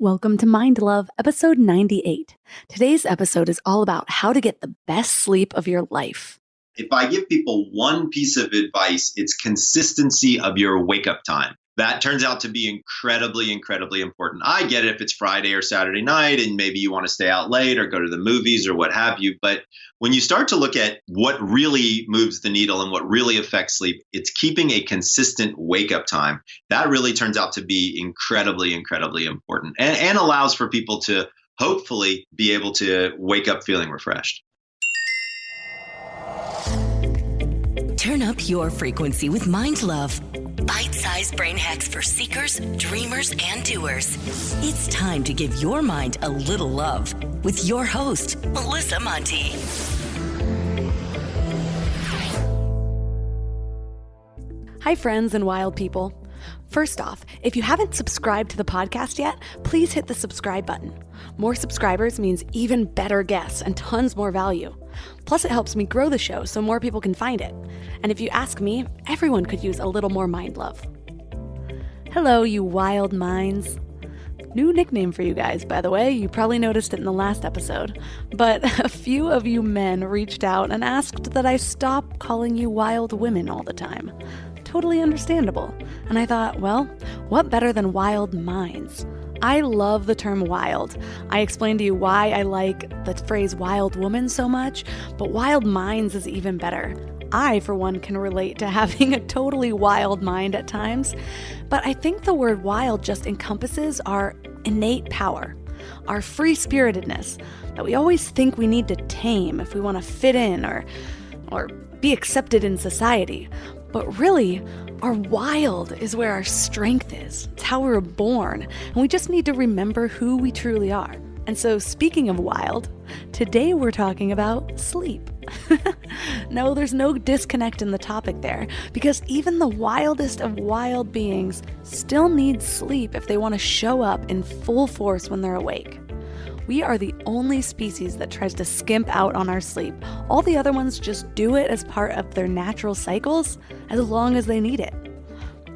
Welcome to Mind Love, episode 98. Today's episode is all about how to get the best sleep of your life. If I give people one piece of advice, it's consistency of your wake up time. That turns out to be incredibly, incredibly important. I get it if it's Friday or Saturday night and maybe you want to stay out late or go to the movies or what have you. But when you start to look at what really moves the needle and what really affects sleep, it's keeping a consistent wake up time. That really turns out to be incredibly, incredibly important and allows for people to hopefully be able to wake up feeling refreshed. Turn up your frequency with Mind Love. Bite-sized brain hacks for seekers, dreamers, and doers. It's time to give your mind a little love with your host, Melissa Monti. Hi, friends and wild people. First off, if you haven't subscribed to the podcast yet, please hit the subscribe button. More subscribers means even better guests and tons more value. Plus, it helps me grow the show so more people can find it. And if you ask me, everyone could use a little more mind love. Hello, you wild minds. New nickname for you guys, by the way. You probably noticed it in the last episode. But a few of you men reached out and asked that I stop calling you wild women all the time. Totally understandable. And I thought, well, what better than wild minds? I love the term wild. I explained to you why I like the phrase wild woman so much, but wild minds is even better. I, for one, can relate to having a totally wild mind at times, but I think the word wild just encompasses our innate power, our free-spiritedness that we always think we need to tame if we want to fit in or be accepted in society. But really, our wild is where our strength is. It's how we were born, and we just need to remember who we truly are. And so, speaking of wild, today we're talking about sleep. No, there's no disconnect in the topic there, because even the wildest of wild beings still need sleep if they want to show up in full force when they're awake. We are the only species that tries to skimp out on our sleep. All the other ones just do it as part of their natural cycles as long as they need it.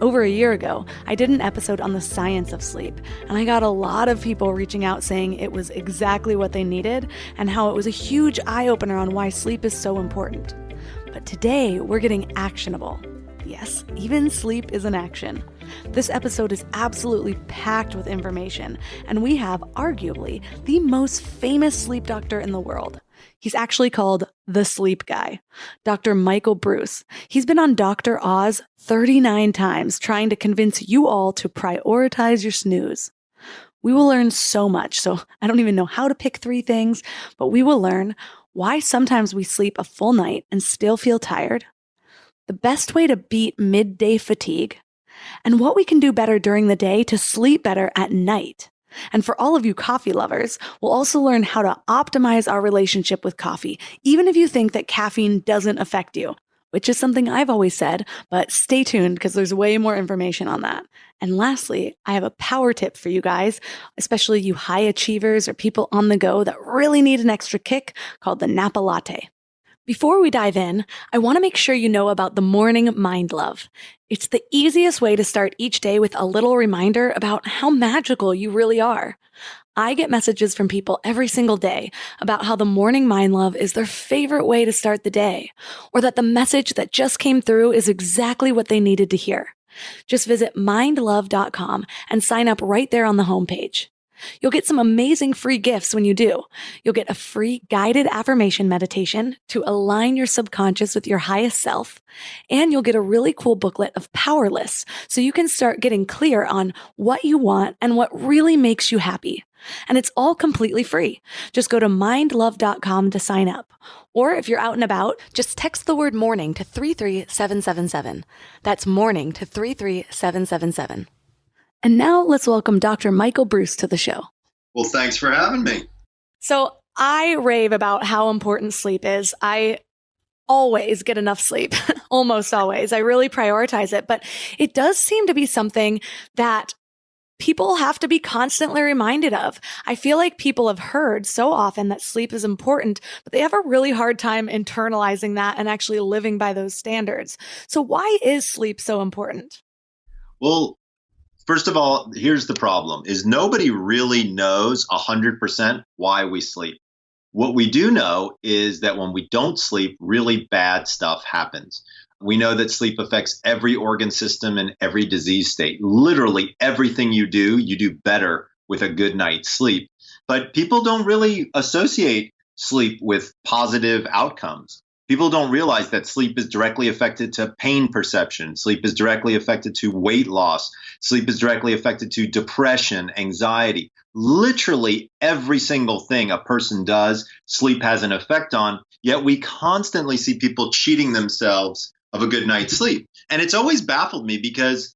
Over a year ago, I did an episode on the science of sleep, and I got a lot of people reaching out saying it was exactly what they needed and how it was a huge eye-opener on why sleep is so important. But today, we're getting actionable. Yes, even sleep is an action. This episode is absolutely packed with information, and we have arguably the most famous sleep doctor in the world. He's actually called the Sleep Guy, Dr. Michael Breus. He's been on Dr. Oz 39 times trying to convince you all to prioritize your snooze. We will learn so much, so I don't even know how to pick 3 things, but we will learn why sometimes we sleep a full night and still feel tired, the best way to beat midday fatigue, and what we can do better during the day to sleep better at night. And for all of you coffee lovers, we'll also learn how to optimize our relationship with coffee, even if you think that caffeine doesn't affect you, which is something I've always said, but stay tuned because there's way more information on that. And lastly, I have a power tip for you guys, especially you high achievers or people on the go that really need an extra kick, called the Napa Latte. Before we dive in, I want to make sure you know about the Morning Mind Love. It's the easiest way to start each day with a little reminder about how magical you really are. I get messages from people every single day about how the Morning Mind Love is their favorite way to start the day, or that the message that just came through is exactly what they needed to hear. Just visit mindlove.com and sign up right there on the homepage. You'll get some amazing free gifts when you do. You'll get a free guided affirmation meditation to align your subconscious with your highest self. And you'll get a really cool booklet of power lists so you can start getting clear on what you want and what really makes you happy. And it's all completely free. Just go to mindlove.com to sign up. Or if you're out and about, just text the word morning to 33777. That's morning to 33777. And now let's welcome Dr. Michael Breus to the show. Well, thanks for having me. So I rave about how important sleep is. I always get enough sleep, almost always. I really prioritize it, but it does seem to be something that people have to be constantly reminded of. I feel like people have heard so often that sleep is important, but they have a really hard time internalizing that and actually living by those standards. So why is sleep so important? Well, First of all, here's the problem is nobody really knows 100% why we sleep. What we do know is that when we don't sleep, really bad stuff happens. We know that sleep affects every organ system and every disease state. Literally everything you do better with a good night's sleep. But people don't really associate sleep with positive outcomes. People don't realize that sleep is directly affected to pain perception. Sleep is directly affected to weight loss. Sleep is directly affected to depression, anxiety. Literally every single thing a person does, sleep has an effect on. Yet we constantly see people cheating themselves of a good night's sleep. And it's always baffled me because,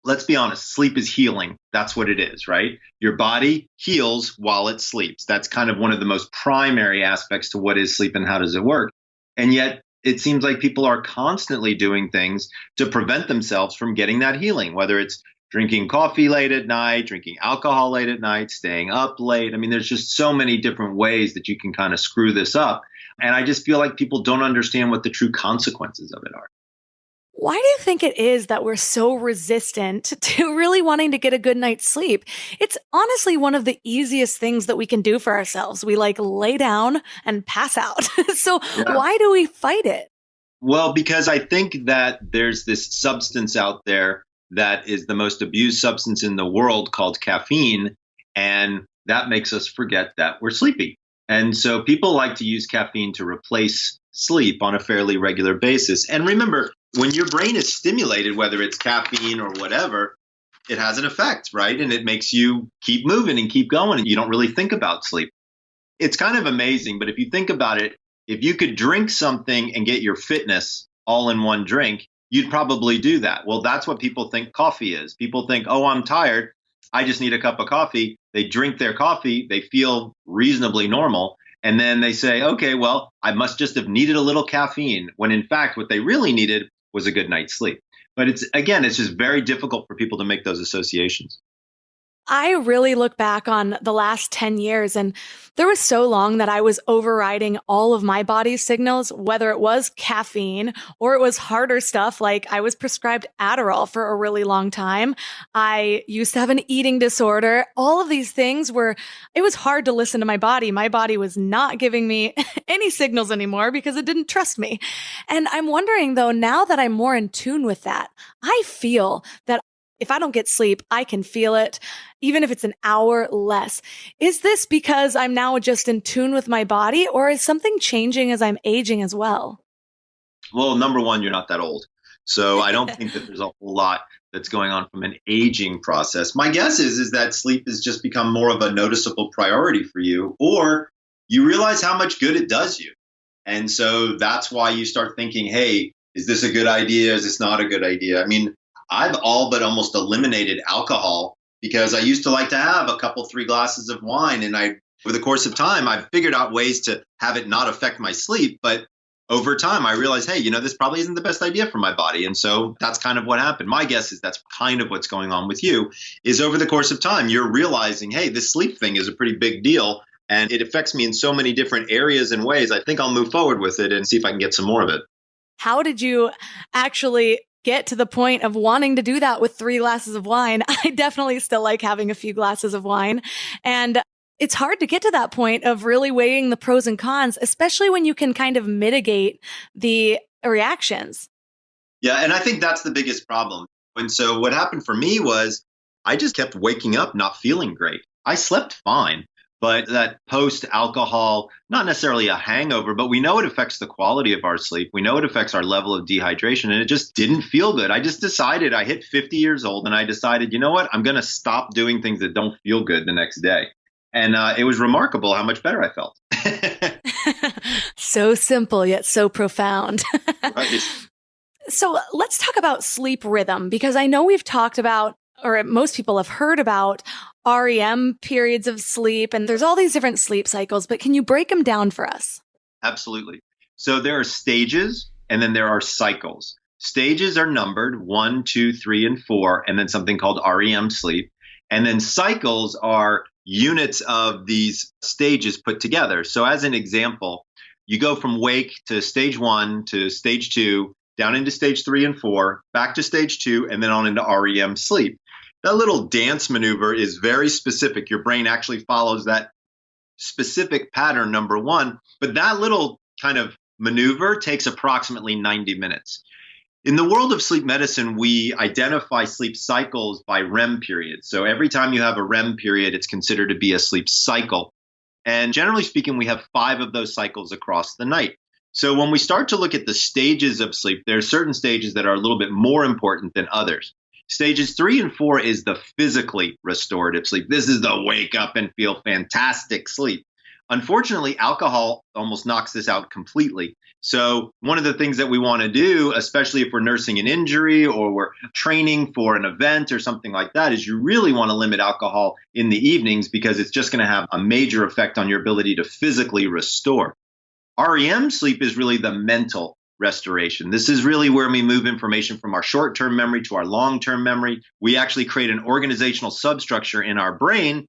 let's be honest, sleep is healing. That's what it is, right? Your body heals while it sleeps. That's kind of one of the most primary aspects to what is sleep and how does it work. And yet it seems like people are constantly doing things to prevent themselves from getting that healing, whether it's drinking coffee late at night, drinking alcohol late at night, staying up late. I mean, there's just so many different ways that you can kind of screw this up. And I just feel like people don't understand what the true consequences of it are. Why do you think it is that we're so resistant to really wanting to get a good night's sleep? It's honestly one of the easiest things that we can do for ourselves. We lay down and pass out. So why do we fight it? Well, because I think that there's this substance out there that is the most abused substance in the world called caffeine. And that makes us forget that we're sleepy. And so people like to use caffeine to replace sleep on a fairly regular basis. And remember, when your brain is stimulated, whether it's caffeine or whatever, it has an effect, right? And it makes you keep moving and keep going. And you don't really think about sleep. It's kind of amazing. But if you think about it, if you could drink something and get your fitness all in one drink, you'd probably do that. Well, that's what people think coffee is. People think, oh, I'm tired. I just need a cup of coffee. They drink their coffee. They feel reasonably normal. And then they say, okay, well, I must just have needed a little caffeine, when in fact, what they really needed was a good night's sleep. But it's just very difficult for people to make those associations. I really look back on the last 10 years, and there was so long that I was overriding all of my body's signals, whether it was caffeine or it was harder stuff. Like I was prescribed Adderall for a really long time. I used to have an eating disorder. All of these things it was hard to listen to my body. My body was not giving me any signals anymore because it didn't trust me. And I'm wondering though, now that I'm more in tune with that, I feel that if I don't get sleep, I can feel it, even if it's an hour less. Is this because I'm now just in tune with my body, or is something changing as I'm aging as well? Well, number one, you're not that old. So I don't think that there's a whole lot that's going on from an aging process. My guess is that sleep has just become more of a noticeable priority for you, or you realize how much good it does you. And so that's why you start thinking, hey, is this a good idea? Is this not a good idea? I mean, I've all but almost eliminated alcohol because I used to like to have a couple, 3 glasses of wine. And over the course of time, I've figured out ways to have it not affect my sleep. But over time, I realized, hey, this probably isn't the best idea for my body. And so that's kind of what happened. My guess is that's kind of what's going on with you, is over the course of time, you're realizing, hey, this sleep thing is a pretty big deal. And it affects me in so many different areas and ways. I think I'll move forward with it and see if I can get some more of it. How did you actually get to the point of wanting to do that with 3 glasses of wine? I definitely still like having a few glasses of wine. And it's hard to get to that point of really weighing the pros and cons, especially when you can kind of mitigate the reactions. Yeah, and I think that's the biggest problem. And so what happened for me was I just kept waking up not feeling great. I slept fine. But that post-alcohol, not necessarily a hangover, but we know it affects the quality of our sleep. We know it affects our level of dehydration, and it just didn't feel good. I just decided, I hit 50 years old, and I decided, you know what? I'm going to stop doing things that don't feel good the next day. And it was remarkable how much better I felt. So simple, yet so profound. Right. So let's talk about sleep rhythm, because I know we've talked about, or most people have heard about, REM periods of sleep, and there's all these different sleep cycles, but can you break them down for us? Absolutely. So there are stages and then there are cycles. Stages are numbered 1, 2, 3, and 4, and then something called REM sleep. And then cycles are units of these stages put together. So as an example, you go from wake to stage 1 to stage 2, down into stage 3 and 4, back to stage 2, and then on into REM sleep. That little dance maneuver is very specific. Your brain actually follows that specific pattern, number one. But that little kind of maneuver takes approximately 90 minutes. In the world of sleep medicine, we identify sleep cycles by REM periods. So every time you have a REM period, it's considered to be a sleep cycle. And generally speaking, we have 5 of those cycles across the night. So when we start to look at the stages of sleep, there are certain stages that are a little bit more important than others. Stages 3 and 4 is the physically restorative sleep. This is the wake up and feel fantastic sleep. Unfortunately, alcohol almost knocks this out completely. So one of the things that we want to do, especially if we're nursing an injury or we're training for an event or something like that, is you really want to limit alcohol in the evenings because it's just going to have a major effect on your ability to physically restore. REM sleep is really the mental restoration. This is really where we move information from our short-term memory to our long-term memory. We actually create an organizational substructure in our brain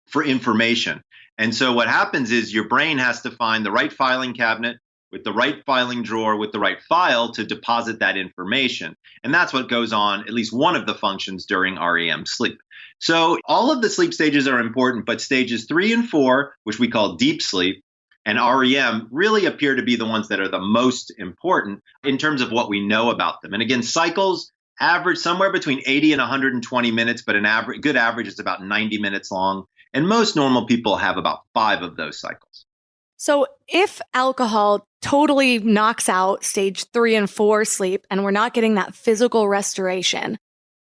for information. And so what happens is your brain has to find the right filing cabinet with the right filing drawer with the right file to deposit that information. And that's what goes on, at least one of the functions during REM sleep. So all of the sleep stages are important, but stages 3 and 4, which we call deep sleep, and REM really appear to be the ones that are the most important in terms of what we know about them. And again, cycles average somewhere between 80 and 120 minutes, but good average is about 90 minutes long. And most normal people have about 5 of those cycles. So if alcohol totally knocks out stage 3 and 4 sleep and we're not getting that physical restoration,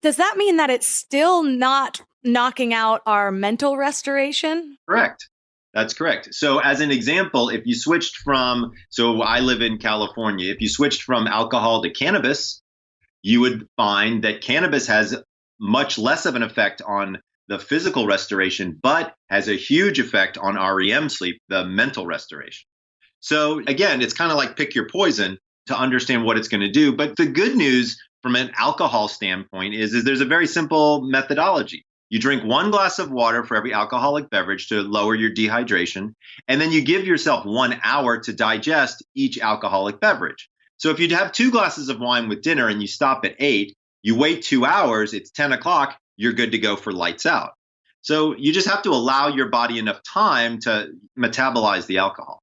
does that mean that it's still not knocking out our mental restoration? Correct. That's correct. So as an example, if you switched from, so I live in California, if you switched from alcohol to cannabis, you would find that cannabis has much less of an effect on the physical restoration, but has a huge effect on REM sleep, the mental restoration. So again, it's kind of like pick your poison to understand what it's going to do. But the good news from an alcohol standpoint is there's a very simple methodology. You drink 1 glass of water for every alcoholic beverage to lower your dehydration, and then you give yourself 1 hour to digest each alcoholic beverage. So if you have 2 glasses of wine with dinner and you stop at 8, you wait 2 hours, it's 10 o'clock, you're good to go for lights out. So you just have to allow your body enough time to metabolize the alcohol.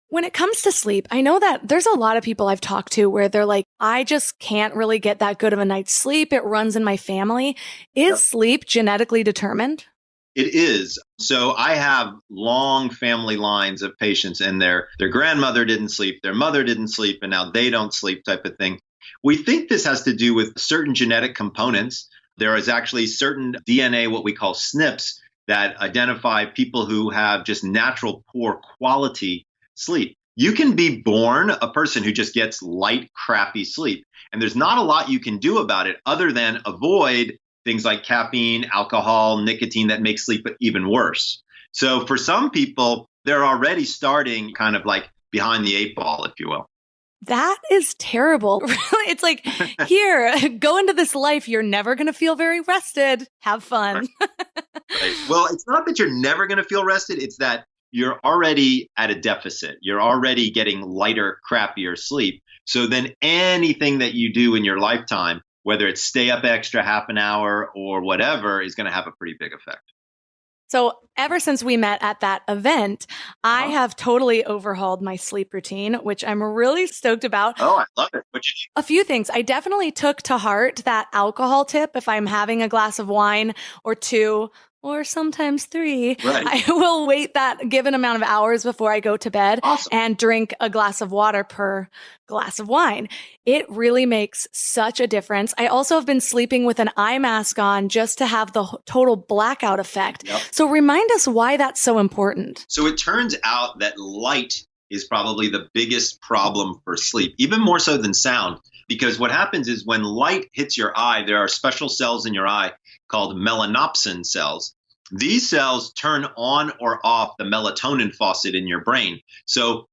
When it comes to sleep, I know that there's a lot of people I've talked to where they're like, I just can't really get that good of a night's sleep. It runs in my family. Is sleep genetically determined? It is. So I have long family lines of patients and their grandmother didn't sleep, their mother didn't sleep, and now they don't sleep type of thing. We think this has to do with certain genetic components. There is actually certain DNA, what we call SNPs, that identify people who have just natural poor quality sleep. You can be born a person who just gets light, crappy sleep. And there's not a lot you can do about it other than avoid things like caffeine, alcohol, nicotine that make sleep even worse. So for some people, they're already starting kind of like behind the 8 ball, if you will. That is terrible. It's like, here, go into this life. You're never going to feel very rested. Have fun. Right. Well, it's not that you're never going to feel rested. It's that you're already at a deficit. You're already getting lighter, crappier sleep. So then anything that you do in your lifetime, whether it's stay up extra half an hour or whatever, is going to have a pretty big effect. So ever since we met at that event, I have totally overhauled my sleep routine, which I'm really stoked about. Oh, I love it. What'd you do? A few things. I definitely took to heart that alcohol tip. If I'm having a glass of wine or 2, or sometimes 3, right, I will wait that given amount of hours before I go to bed and drink a glass of water per glass of wine. It really makes such a difference. I also have been sleeping with an eye mask on just to have the total blackout effect. Yep. So remind us why that's so important. So it turns out that light is probably the biggest problem for sleep, even more so than sound. Because what happens is when light hits your eye, there are special cells in your eye called melanopsin cells. These cells turn on or off the melatonin faucet in your brain. So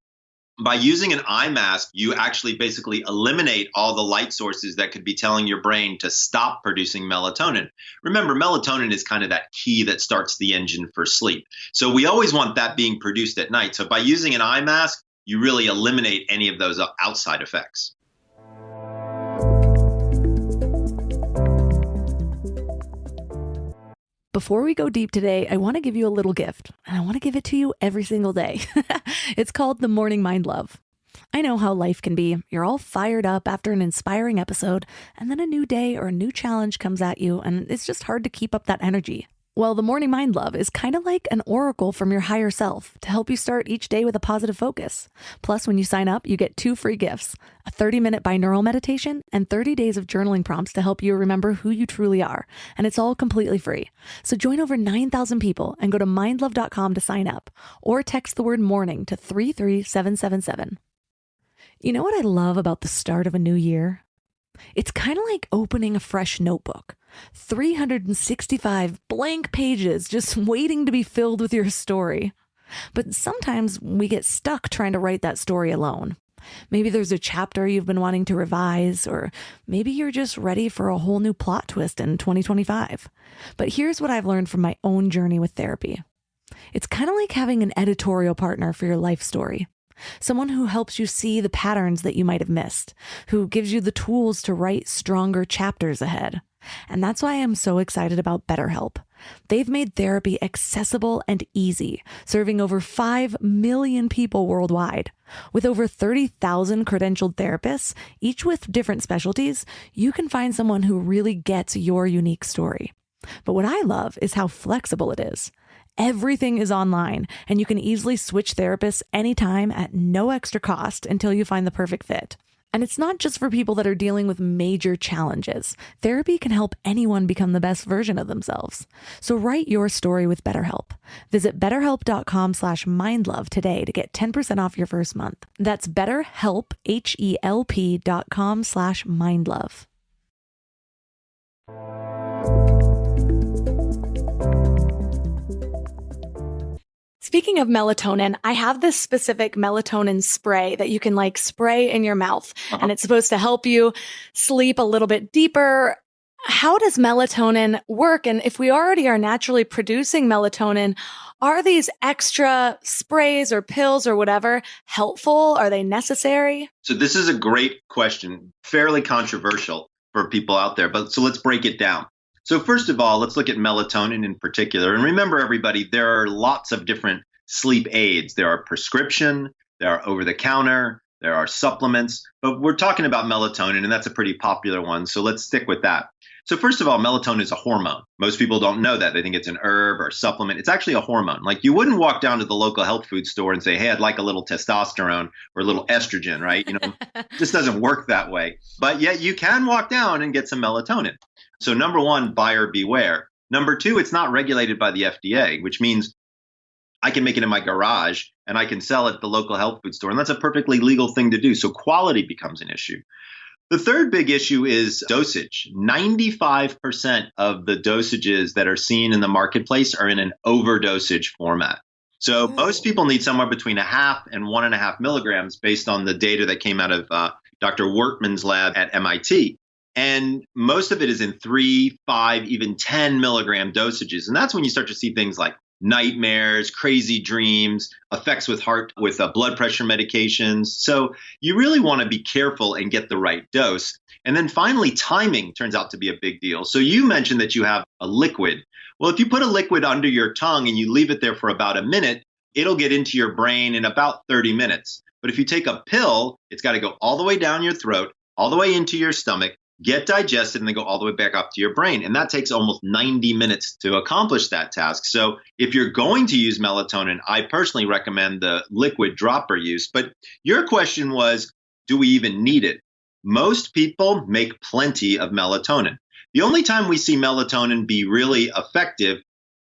by using an eye mask, you actually basically eliminate all the light sources that could be telling your brain to stop producing melatonin. Remember, melatonin is kind of that key that starts the engine for sleep. So we always want that being produced at night. So by using an eye mask, you really eliminate any of those outside effects. Before we go deep today, I want to give you a little gift, and I want to give it to you every single day. It's called the Morning Mind Love. I know how life can be. You're all fired up after an inspiring episode, and then a new day or a new challenge comes at you, and it's just hard to keep up that energy. Well, the Morning Mind Love is kind of like an oracle from your higher self to help you start each day with a positive focus. Plus, when you sign up, you get 2 free gifts, a 30-minute binaural meditation and 30 days of journaling prompts to help you remember who you truly are. And it's all completely free. So join over 9,000 people and go to mindlove.com to sign up or text the word morning to 33777. You know what I love about the start of a new year? It's kind of like opening a fresh notebook. 365 blank pages just waiting to be filled with your story. But sometimes we get stuck trying to write that story alone. Maybe there's a chapter you've been wanting to revise, or maybe you're just ready for a whole new plot twist in 2025. But here's what I've learned from my own journey with therapy. It's kind of like having an editorial partner for your life story. Someone who helps you see the patterns that you might have missed, who gives you the tools to write stronger chapters ahead. And that's why I'm so excited about BetterHelp. They've made therapy accessible and easy, serving over 5 million people worldwide. With over 30,000 credentialed therapists, each with different specialties, you can find someone who really gets your unique story. But what I love is how flexible it is. Everything is online, and you can easily switch therapists anytime at no extra cost until you find the perfect fit. And it's not just for people that are dealing with major challenges. Therapy can help anyone become the best version of themselves. So write your story with BetterHelp. Visit betterhelp.com/mindlove today to get 10% off your first month. That's BetterHelp, HELP.com/mindlove. Speaking of melatonin, I have this specific melatonin spray that you can spray in your mouth, and it's supposed to help you sleep a little bit deeper. How does melatonin work? And if we already are naturally producing melatonin, are these extra sprays or pills or whatever helpful? Are they necessary? So this is a great question, fairly controversial for people out there, so let's break it down. So first of all, let's look at melatonin in particular. And remember, everybody, there are lots of different sleep aids. There are prescription, there are over-the-counter, there are supplements, but we're talking about melatonin, and that's a pretty popular one. So let's stick with that. So first of all, melatonin is a hormone. Most people don't know that. They think it's an herb or a supplement. It's actually a hormone. You wouldn't walk down to the local health food store and say, hey, I'd like a little testosterone or a little estrogen, right? It just doesn't work that way. But yet you can walk down and get some melatonin. So number one, buyer beware. Number two, it's not regulated by the FDA, which means I can make it in my garage and I can sell it at the local health food store. And that's a perfectly legal thing to do. So quality becomes an issue. The third big issue is dosage. 95% of the dosages that are seen in the marketplace are in an overdosage format. So most people need somewhere between 0.5 and 1.5 milligrams based on the data that came out of Dr. Wortman's lab at MIT. And most of it is in 3, 5, even 10 milligram dosages. And that's when you start to see things like nightmares, crazy dreams, effects with blood pressure medications. So you really want to be careful and get the right dose. And then finally, timing turns out to be a big deal. So you mentioned that you have a liquid. Well, if you put a liquid under your tongue and you leave it there for about a minute, it'll get into your brain in about 30 minutes. But if you take a pill, it's got to go all the way down your throat, all the way into your stomach, get digested, and then go all the way back up to your brain. And that takes almost 90 minutes to accomplish that task. So if you're going to use melatonin, I personally recommend the liquid dropper use. But your question was, do we even need it? Most people make plenty of melatonin. The only time we see melatonin be really effective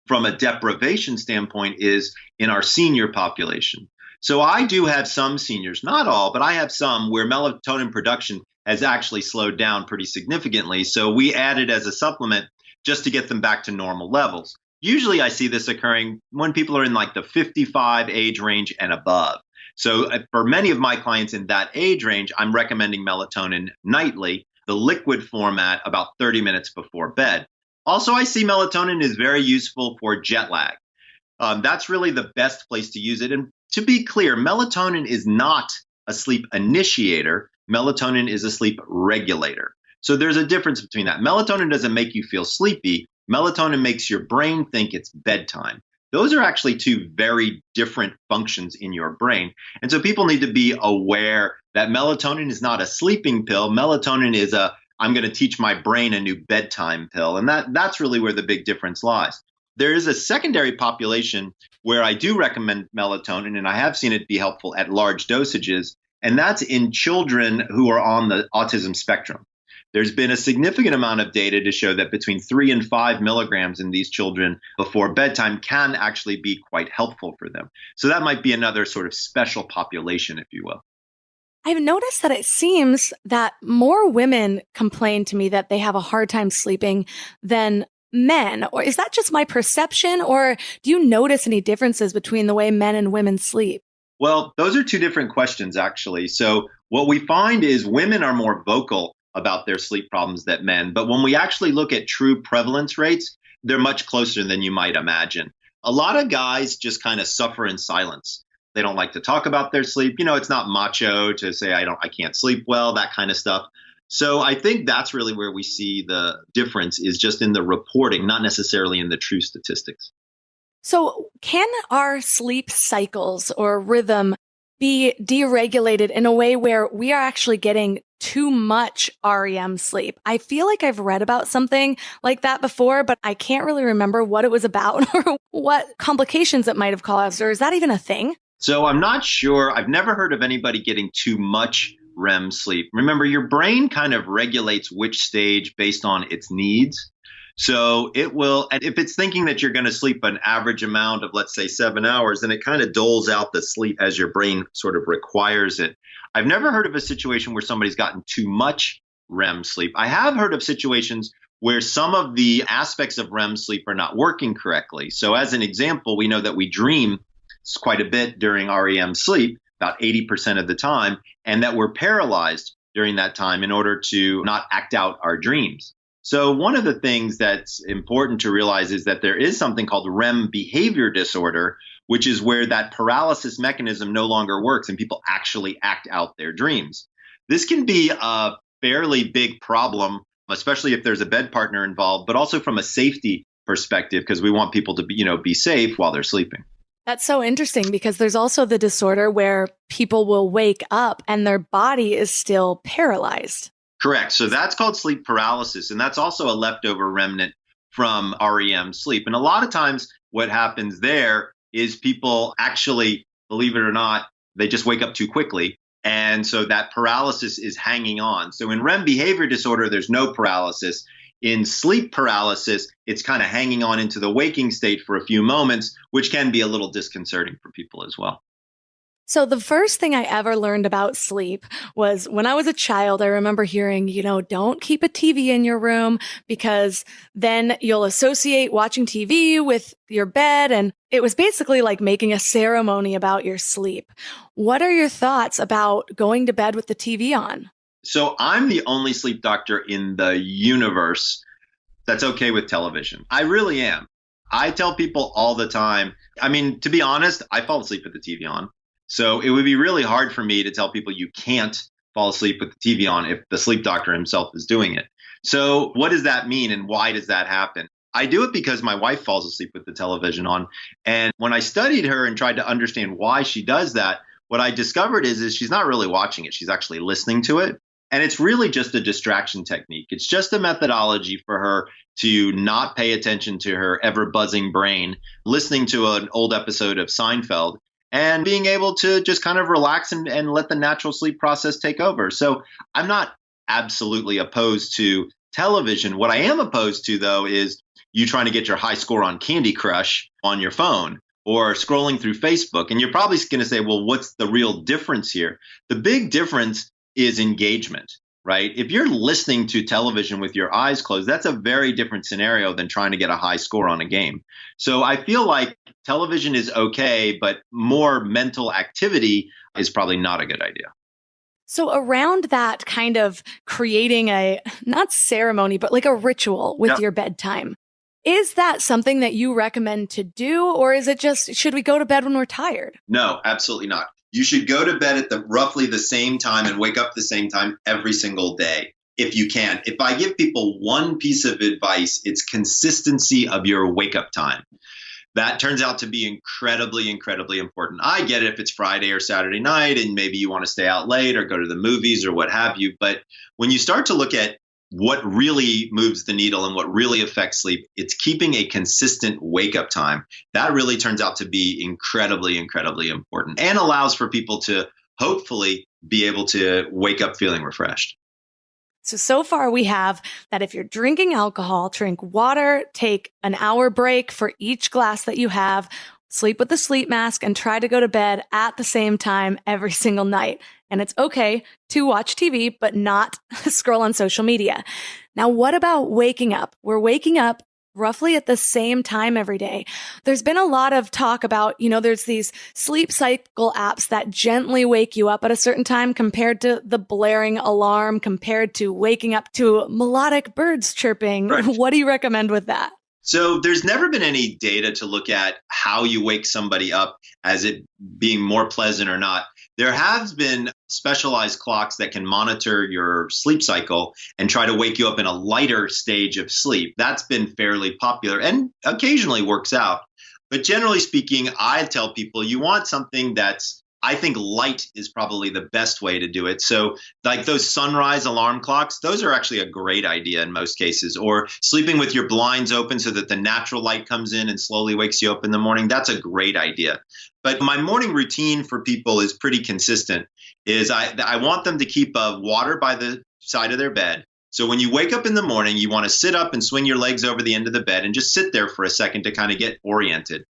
from a deprivation standpoint is in our senior population. So I do have some seniors, not all, but I have some where melatonin production has actually slowed down pretty significantly. So we add it as a supplement just to get them back to normal levels. Usually I see this occurring when people are in the 55 age range and above. So for many of my clients in that age range, I'm recommending melatonin nightly, the liquid format, about 30 minutes before bed. Also, I see melatonin is very useful for jet lag. That's really the best place to use it. And to be clear, melatonin is not a sleep initiator. Melatonin is a sleep regulator. So there's a difference between that. Melatonin doesn't make you feel sleepy. Melatonin makes your brain think it's bedtime. Those are actually two very different functions in your brain. And so people need to be aware that melatonin is not a sleeping pill. Melatonin is I'm going to teach my brain a new bedtime pill. And that's really where the big difference lies. There is a secondary population where I do recommend melatonin, and I have seen it be helpful at large dosages, and that's in children who are on the autism spectrum. There's been a significant amount of data to show that between 3 and 5 milligrams in these children before bedtime can actually be quite helpful for them. So that might be another sort of special population, if you will. I've noticed that it seems that more women complain to me that they have a hard time sleeping than men. Or is that just my perception? Or do you notice any differences between the way men and women sleep? Well, those are two different questions, actually. So what we find is women are more vocal about their sleep problems than men. But when we actually look at true prevalence rates, they're much closer than you might imagine. A lot of guys just kind of suffer in silence. They don't like to talk about their sleep. It's not macho to say, I can't sleep well, that kind of stuff. So I think that's really where we see the difference is just in the reporting, not necessarily in the true statistics. So can our sleep cycles or rhythm be deregulated in a way where we are actually getting too much REM sleep? I feel like I've read about something like that before, but I can't really remember what it was about or what complications it might have caused, or is that even a thing? So I'm not sure. I've never heard of anybody getting too much REM sleep. Remember, your brain kind of regulates which stage based on its needs. So it will, and if it's thinking that you're going to sleep an average amount of, let's say, 7 hours, then it kind of doles out the sleep as your brain sort of requires it. I've never heard of a situation where somebody's gotten too much REM sleep. I have heard of situations where some of the aspects of REM sleep are not working correctly. So as an example, we know that we dream quite a bit during REM sleep, about 80% of the time, and that we're paralyzed during that time in order to not act out our dreams. So one of the things that's important to realize is that there is something called REM behavior disorder, which is where that paralysis mechanism no longer works and people actually act out their dreams. This can be a fairly big problem, especially if there's a bed partner involved, but also from a safety perspective, because we want people to be safe while they're sleeping. That's so interesting because there's also the disorder where people will wake up and their body is still paralyzed. Correct. So that's called sleep paralysis. And that's also a leftover remnant from REM sleep. And a lot of times what happens there is people actually, believe it or not, they just wake up too quickly. And so that paralysis is hanging on. So in REM behavior disorder, there's no paralysis. In sleep paralysis, it's kind of hanging on into the waking state for a few moments, which can be a little disconcerting for people as well. So the first thing I ever learned about sleep was when I was a child. I remember hearing, don't keep a TV in your room because then you'll associate watching TV with your bed. And it was basically like making a ceremony about your sleep. What are your thoughts about going to bed with the TV on? So I'm the only sleep doctor in the universe that's okay with television. I really am. I tell people all the time, to be honest, I fall asleep with the TV on. So it would be really hard for me to tell people you can't fall asleep with the TV on if the sleep doctor himself is doing it. So what does that mean and why does that happen? I do it because my wife falls asleep with the television on. And when I studied her and tried to understand why she does that, what I discovered is she's not really watching it. She's actually listening to it. And it's really just a distraction technique. It's just a methodology for her to not pay attention to her ever buzzing brain, listening to an old episode of Seinfeld, and being able to just kind of relax and let the natural sleep process take over. So I'm not absolutely opposed to television. What I am opposed to, though, is you trying to get your high score on Candy Crush on your phone or scrolling through Facebook. And you're probably going to say, well, what's the real difference here? The big difference is engagement, right? If you're listening to television with your eyes closed, that's a very different scenario than trying to get a high score on a game. So I feel like television is okay, but more mental activity is probably not a good idea. So around that kind of creating a, not ceremony, but like a ritual with your bedtime, is that something that you recommend to do? Or is it just, should we go to bed when we're tired? No, absolutely not. You should go to bed at roughly the same time and wake up the same time every single day. if you can. If I give people one piece of advice, it's consistency of your wake up time. That turns out to be incredibly, incredibly important. I get it if it's Friday or Saturday night and maybe you want to stay out late or go to the movies or what have you. But when you start to look at what really moves the needle and what really affects sleep, it's keeping a consistent wake up time. That really turns out to be incredibly, incredibly important and allows for people to hopefully be able to wake up feeling refreshed. So far we have that if you're drinking alcohol, drink water, take an hour break for each glass that you have, sleep with a sleep mask, and try to go to bed at the same time every single night. And it's okay to watch TV, but not scroll on social media. Now, what about waking up? We're waking up roughly at the same time every day. There's been a lot of talk about, there's these sleep cycle apps that gently wake you up at a certain time compared to the blaring alarm, compared to waking up to melodic birds chirping. Right. What do you recommend with that? So there's never been any data to look at how you wake somebody up as it being more pleasant or not. There has been specialized clocks that can monitor your sleep cycle and try to wake you up in a lighter stage of sleep. That's been fairly popular and occasionally works out. But generally speaking, I tell people you want something I think light is probably the best way to do it. So like those sunrise alarm clocks, those are actually a great idea in most cases. Or sleeping with your blinds open so that the natural light comes in and slowly wakes you up in the morning. That's a great idea. But my morning routine for people is pretty consistent. I want them to keep water by the side of their bed. So when you wake up in the morning, you want to sit up and swing your legs over the end of the bed and just sit there for a second to kind of get oriented.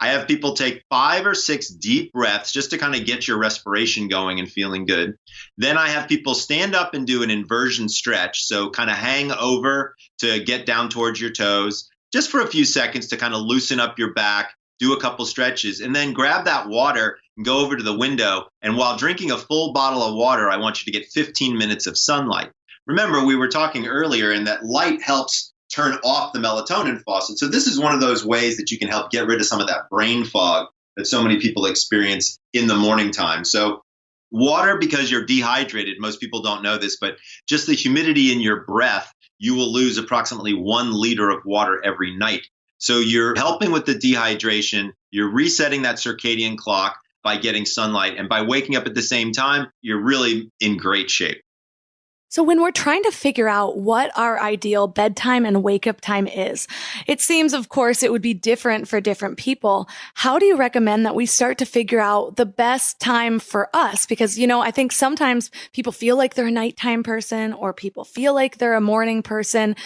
I have people take 5 or 6 deep breaths just to kind of get your respiration going and feeling good. Then I have people stand up and do an inversion stretch. So kind of hang over to get down towards your toes just for a few seconds to kind of loosen up your back, do a couple stretches, and then grab that water and go over to the window. And while drinking a full bottle of water, I want you to get 15 minutes of sunlight. Remember, we were talking earlier and that light helps turn off the melatonin faucet. So this is one of those ways that you can help get rid of some of that brain fog that so many people experience in the morning time. So water, because you're dehydrated, most people don't know this, but just the humidity in your breath, you will lose approximately 1 liter of water every night. So you're helping with the dehydration, you're resetting that circadian clock by getting sunlight, and by waking up at the same time, you're really in great shape. So when we're trying to figure out what our ideal bedtime and wake up time is, it seems, of course, it would be different for different people. How do you recommend that we start to figure out the best time for us? Because, I think sometimes people feel like they're a nighttime person or people feel like they're a morning person.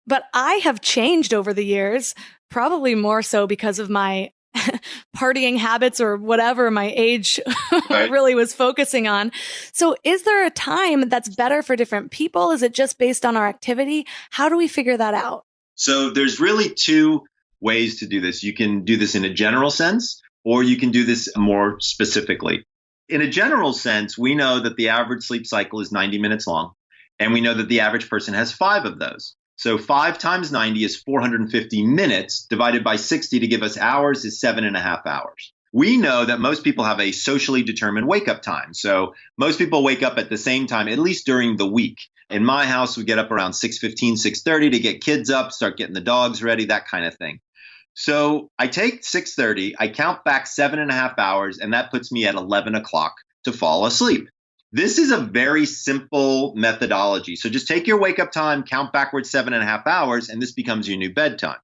But I have changed over the years, probably more so because of my partying habits or whatever my age Right. really was focusing on. So is there a time that's better for different people? Is it just based on our activity? How do we figure that out? So there's really 2 ways to do this. You can do this in a general sense, or you can do this more specifically. In a general sense, we know that the average sleep cycle is 90 minutes long, and we know that the average person has 5 of those. So 5 times 90 is 450 minutes, divided by 60 to give us hours is 7.5 hours. We know that most people have a socially determined wake up time. So most people wake up at the same time, at least during the week. In my house, we get up around 6:15, 6:30 to get kids up, start getting the dogs ready, that kind of thing. So I take 6:30, I count back 7.5 hours, and that puts me at 11 o'clock to fall asleep. This is a very simple methodology. So just take your wake up time, count backwards 7.5 hours, and this becomes your new bedtime.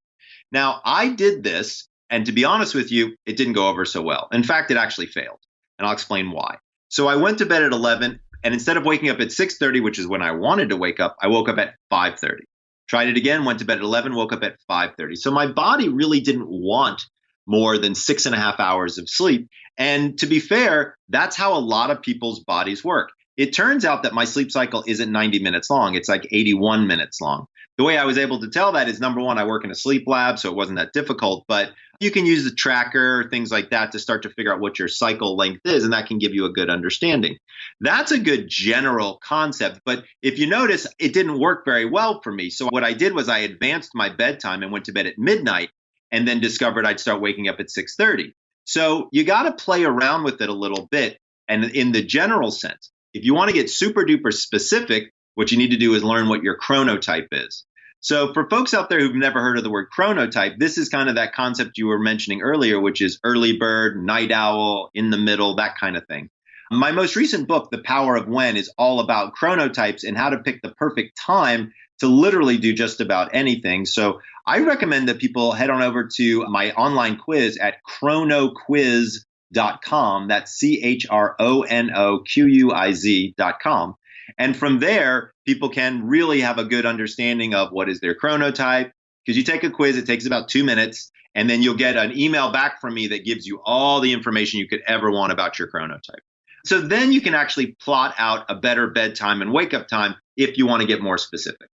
Now, I did this, and to be honest with you, it didn't go over so well. In fact, it actually failed, and I'll explain why. So I went to bed at 11, and instead of waking up at 6:30, which is when I wanted to wake up, I woke up at 5:30. Tried it again, went to bed at 11, woke up at 5:30. So my body really didn't want more than 6.5 hours of sleep. And to be fair, that's how a lot of people's bodies work. It turns out that my sleep cycle isn't 90 minutes long. It's like 81 minutes long. The way I was able to tell that is, number one, I work in a sleep lab, so it wasn't that difficult. But you can use the tracker, things like that, to start to figure out what your cycle length is, and that can give you a good understanding. That's a good general concept. But if you notice, it didn't work very well for me. So what I did was I advanced my bedtime and went to bed at midnight, and then discovered I'd start waking up at 6:30. So you got to play around with it a little bit. And in the general sense, if you want to get super duper specific, what you need to do is learn what your chronotype is. So for folks out there who've never heard of the word chronotype, this is kind of that concept you were mentioning earlier, which is early bird, night owl, in the middle, that kind of thing. My most recent book, The Power of When, is all about chronotypes and how to pick the perfect time to literally do just about anything. So I recommend that people head on over to my online quiz at chronoquiz.com. That's chronoquiz.com. And from there, people can really have a good understanding of what is their chronotype. Because you take a quiz, it takes about 2 minutes, and then you'll get an email back from me that gives you all the information you could ever want about your chronotype. So then you can actually plot out a better bedtime and wake up time if you want to get more specific.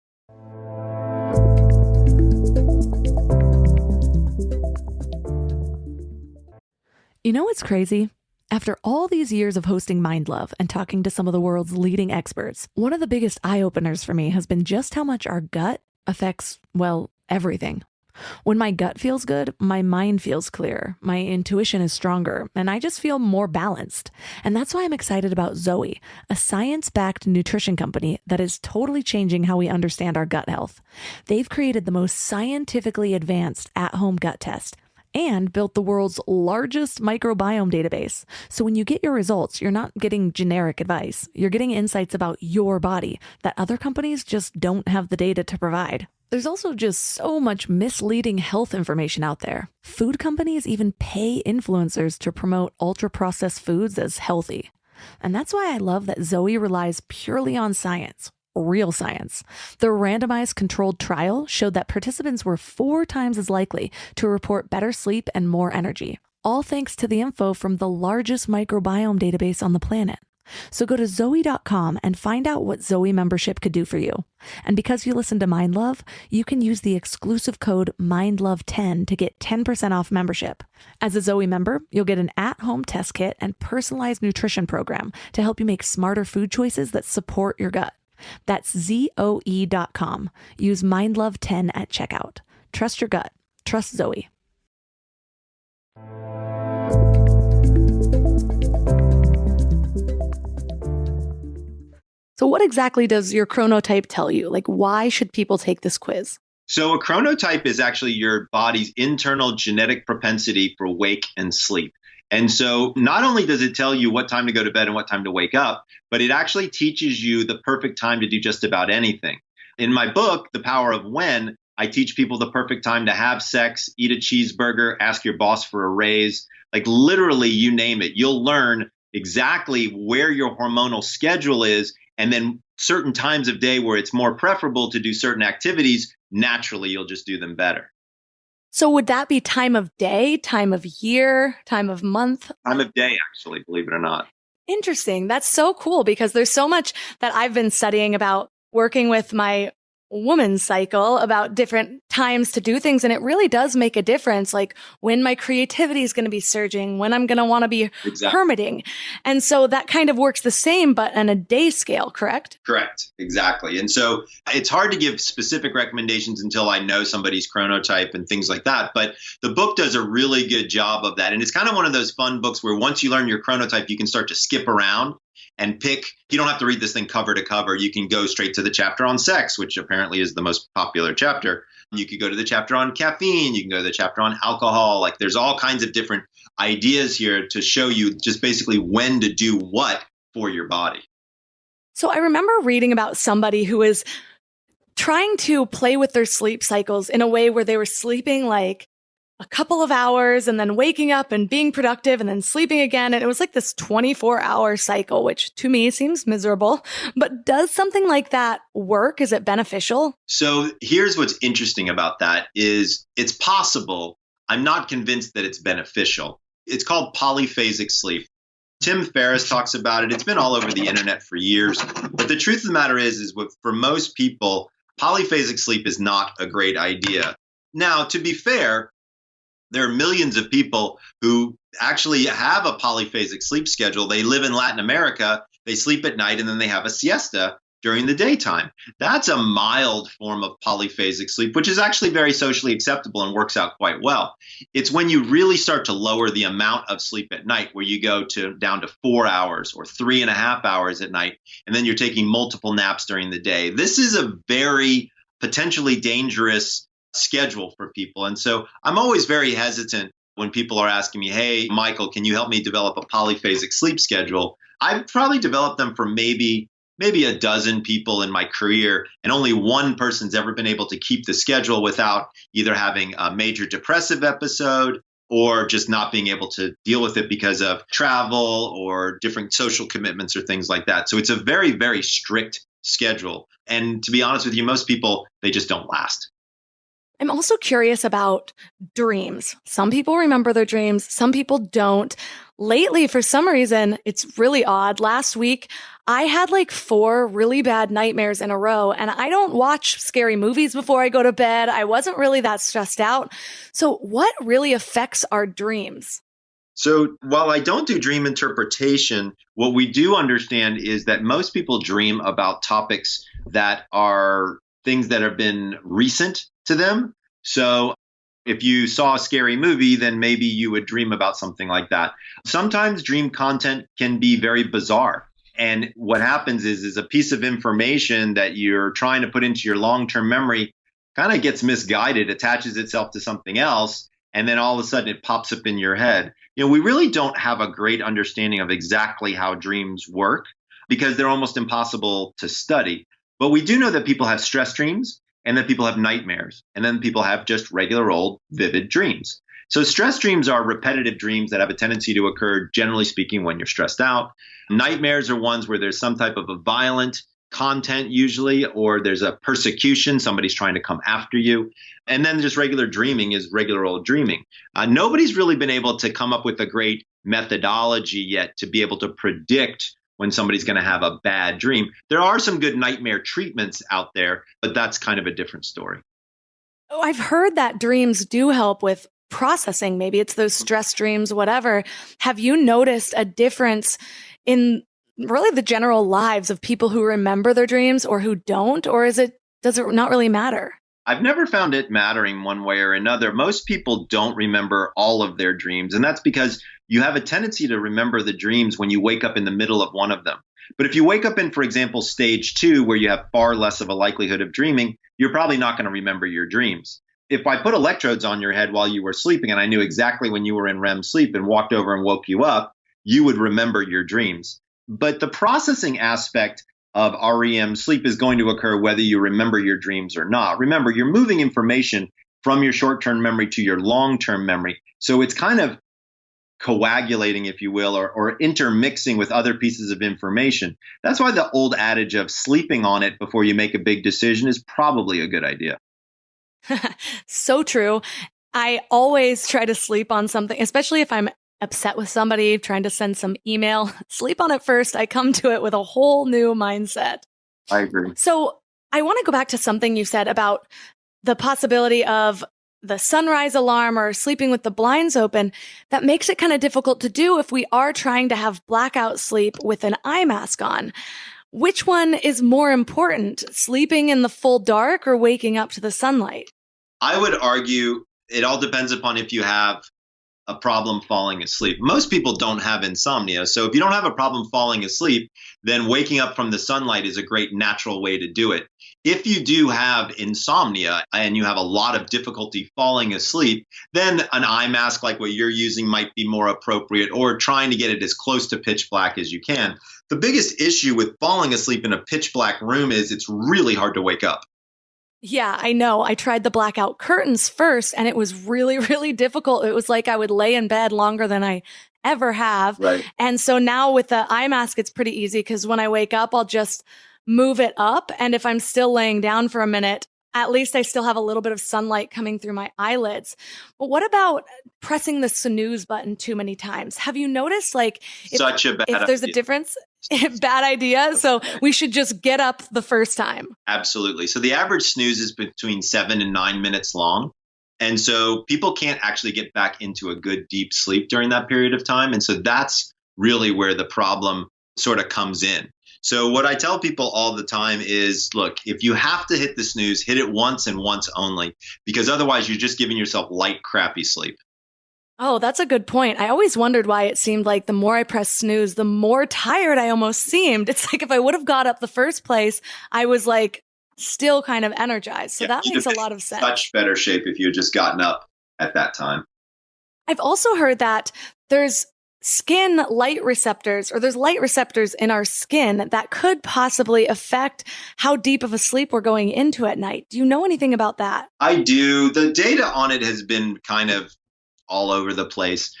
You know what's crazy? After all these years of hosting Mind Love and talking to some of the world's leading experts, one of the biggest eye-openers for me has been just how much our gut affects, well, everything. When my gut feels good, my mind feels clear, my intuition is stronger, and I just feel more balanced. And that's why I'm excited about Zoe, a science-backed nutrition company that is totally changing how we understand our gut health. They've created the most scientifically advanced at-home gut test and built the world's largest microbiome database. So when you get your results, you're not getting generic advice. You're getting insights about your body that other companies just don't have the data to provide. There's also just so much misleading health information out there. Food companies even pay influencers to promote ultra-processed foods as healthy. And that's why I love that Zoe relies purely on science. Real science. The randomized controlled trial showed that participants were 4 times as likely to report better sleep and more energy, all thanks to the info from the largest microbiome database on the planet. So go to Zoe.com and find out what Zoe membership could do for you. And because you listen to Mind Love, you can use the exclusive code MINDLOVE10 to get 10% off membership. As a Zoe member, you'll get an at-home test kit and personalized nutrition program to help you make smarter food choices that support your gut. That's Zoe.com. Use MindLove10 at checkout. Trust your gut. Trust Zoe. So what exactly does your chronotype tell you? Like, why should people take this quiz? So a chronotype is actually your body's internal genetic propensity for wake and sleep. And so not only does it tell you what time to go to bed and what time to wake up, but it actually teaches you the perfect time to do just about anything. In my book, The Power of When, I teach people the perfect time to have sex, eat a cheeseburger, ask your boss for a raise, like literally you name it. You'll learn exactly where your hormonal schedule is, and then certain times of day where it's more preferable to do certain activities, naturally you'll just do them better. So would that be time of day, time of year, time of month? Time of day, actually, believe it or not. Interesting. That's so cool because there's so much that I've been studying about working with my woman's cycle about different times to do things. And it really does make a difference, like when my creativity is going to be surging, when I'm going to want to be hermiting. And so that kind of works the same, but on a day scale, correct? Correct. Exactly. And so it's hard to give specific recommendations until I know somebody's chronotype and things like that. But the book does a really good job of that. And it's kind of one of those fun books where once you learn your chronotype, you can start to skip around and pick. You don't have to read this thing cover to cover. You can go straight to the chapter on sex, which apparently is the most popular chapter. You could go to the chapter on caffeine. You can go to the chapter on alcohol. Like there's all kinds of different ideas here to show you just basically when to do what for your body. So I remember reading about somebody who was trying to play with their sleep cycles in a way where they were sleeping like a couple of hours and then waking up and being productive and then sleeping again. And it was like this 24-hour cycle, which to me seems miserable. But does something like that work? Is it beneficial? So here's what's interesting about that is it's possible. I'm not convinced that it's beneficial. It's called polyphasic sleep. Tim Ferriss talks about it. It's been all over the internet for years. But the truth of the matter is for most people, polyphasic sleep is not a great idea. Now, to be fair, there are millions of people who actually have a polyphasic sleep schedule. They live in Latin America, they sleep at night, and then they have a siesta. during the daytime. That's a mild form of polyphasic sleep, which is actually very socially acceptable and works out quite well. It's when you really start to lower the amount of sleep at night, where you go down to 4 hours or 3.5 hours at night, and then you're taking multiple naps during the day. This is a very potentially dangerous schedule for people. And so I'm always very hesitant when people are asking me, hey, Michael, can you help me develop a polyphasic sleep schedule? I've probably developed them for maybe a dozen people in my career, and only one person's ever been able to keep the schedule without either having a major depressive episode or just not being able to deal with it because of travel or different social commitments or things like that. So it's a very, very strict schedule. And to be honest with you, most people, they just don't last. I'm also curious about dreams. Some people remember their dreams, some people don't. Lately, for some reason, it's really odd. Last week, I had like 4 really bad nightmares in a row, and I don't watch scary movies before I go to bed. I wasn't really that stressed out. So what really affects our dreams? So while I don't do dream interpretation, what we do understand is that most people dream about topics that are things that have been recent to them. So if you saw a scary movie, then maybe you would dream about something like that. Sometimes dream content can be very bizarre. And what happens is a piece of information that you're trying to put into your long-term memory kind of gets misguided, attaches itself to something else, and then all of a sudden it pops up in your head. We really don't have a great understanding of exactly how dreams work because they're almost impossible to study. But we do know that people have stress dreams, and then people have nightmares, and then people have just regular old vivid dreams. So stress dreams are repetitive dreams that have a tendency to occur, generally speaking, when you're stressed out. Nightmares are ones where there's some type of a violent content usually, or there's a persecution, somebody's trying to come after you. And then just regular dreaming is regular old dreaming. Nobody's really been able to come up with a great methodology yet to be able to predict when somebody's going to have a bad dream. There are some good nightmare treatments out there, but that's kind of a different story. Oh, I've heard that dreams do help with processing. Maybe it's those stress dreams, whatever. Have you noticed a difference in really the general lives of people who remember their dreams or who don't? Or does it not really matter? I've never found it mattering one way or another. Most people don't remember all of their dreams, and that's because you have a tendency to remember the dreams when you wake up in the middle of one of them. But if you wake up in, for example, stage 2, where you have far less of a likelihood of dreaming, you're probably not going to remember your dreams. If I put electrodes on your head while you were sleeping and I knew exactly when you were in REM sleep and walked over and woke you up, you would remember your dreams. But the processing aspect of REM sleep is going to occur whether you remember your dreams or not. Remember, you're moving information from your short-term memory to your long-term memory. So it's kind of coagulating, if you will, or intermixing with other pieces of information. That's why the old adage of sleeping on it before you make a big decision is probably a good idea. So true. I always try to sleep on something, especially if I'm upset with somebody, trying to send some email. Sleep on it first. I come to it with a whole new mindset. I agree. So I want to go back to something you said about the possibility of the sunrise alarm or sleeping with the blinds open. That makes it kind of difficult to do if we are trying to have blackout sleep with an eye mask on. Which one is more important, sleeping in the full dark or waking up to the sunlight? I would argue it all depends upon if you have a problem falling asleep. Most people don't have insomnia. So if you don't have a problem falling asleep, then waking up from the sunlight is a great natural way to do it. If you do have insomnia and you have a lot of difficulty falling asleep, then an eye mask like what you're using might be more appropriate, or trying to get it as close to pitch black as you can. The biggest issue with falling asleep in a pitch black room is it's really hard to wake up. Yeah, I know. I tried the blackout curtains first, and it was really, really difficult. It was like I would lay in bed longer than I ever have. Right. And so now with the eye mask, it's pretty easy because when I wake up, I'll just move it up. And if I'm still laying down for a minute, at least I still have a little bit of sunlight coming through my eyelids. But what about pressing the snooze button too many times? Have you noticed, like, if there's a difference? Bad idea. So we should just get up the first time. Absolutely. So the average snooze is between 7 and 9 minutes long. And so people can't actually get back into a good deep sleep during that period of time. And so that's really where the problem sort of comes in. So what I tell people all the time is, look, if you have to hit the snooze, hit it once and once only, because otherwise you're just giving yourself light, crappy sleep. Oh, that's a good point. I always wondered why it seemed like the more I pressed snooze, the more tired I almost seemed. It's like if I would have got up the first place, I was like still kind of energized. So that makes a lot of sense. Much better shape if you had just gotten up at that time. I've also heard that there's skin light receptors, or there's light receptors in our skin that could possibly affect how deep of a sleep we're going into at night. Do you know anything about that? I do. The data on it has been kind of all over the place.